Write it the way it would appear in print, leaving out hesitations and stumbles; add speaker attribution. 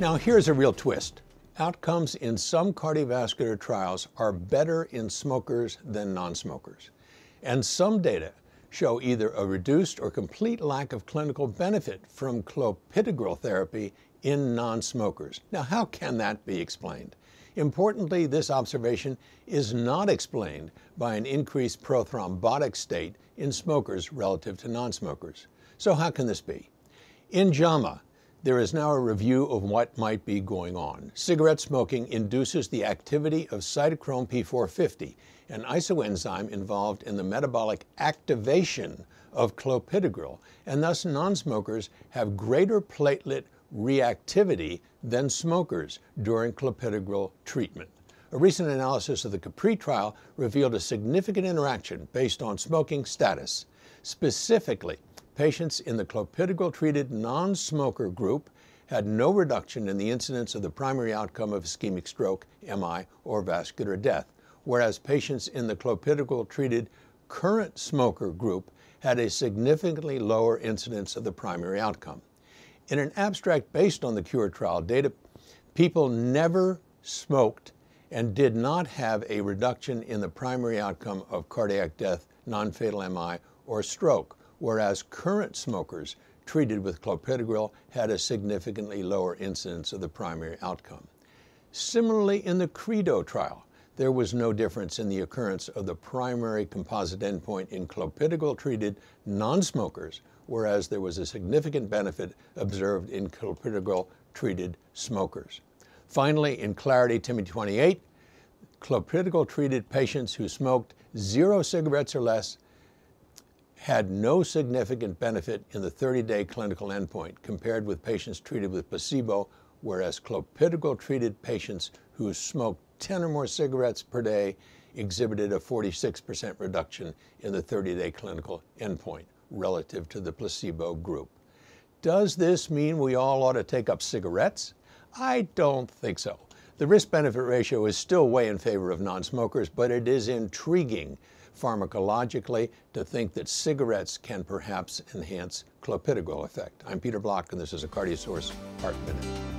Speaker 1: Now here's a real twist. Outcomes in some cardiovascular trials are better in smokers than non-smokers. And some data show either a reduced or complete lack of clinical benefit from clopidogrel therapy in non-smokers. Now, how can that be explained? Importantly, this observation is not explained by an increased prothrombotic state in smokers relative to non-smokers. So how can this be? In JAMA, there is now a review of what might be going on. Cigarette smoking induces the activity of cytochrome P450, an isoenzyme involved in the metabolic activation of clopidogrel, and thus non-smokers have greater platelet reactivity than smokers during clopidogrel treatment. A recent analysis of the CAPRI trial revealed a significant interaction based on smoking status. Specifically, patients in the clopidogrel-treated non-smoker group had no reduction in the incidence of the primary outcome of ischemic stroke, MI, or vascular death, whereas patients in the clopidogrel-treated current smoker group had a significantly lower incidence of the primary outcome. In an abstract based on the CURE trial data, people never smoked and did not have a reduction in the primary outcome of cardiac death, non-fatal MI, or stroke, whereas current smokers treated with clopidogrel had a significantly lower incidence of the primary outcome. Similarly, in the CREDO trial, there was no difference in the occurrence of the primary composite endpoint in clopidogrel-treated non-smokers, whereas there was a significant benefit observed in clopidogrel-treated smokers. Finally, in Clarity TIMI 28, clopidogrel-treated patients who smoked 0 cigarettes or less had no significant benefit in the 30-day clinical endpoint compared with patients treated with placebo, whereas clopidogrel-treated patients who smoked 10 or more cigarettes per day exhibited a 46% reduction in the 30-day clinical endpoint relative to the placebo group. Does this mean we all ought to take up cigarettes? I don't think so. The risk-benefit ratio is still way in favor of non-smokers, but it is intriguing pharmacologically to think that cigarettes can perhaps enhance clopidogrel effect. I'm Peter Block, and this is a CardioSource Heart Minute.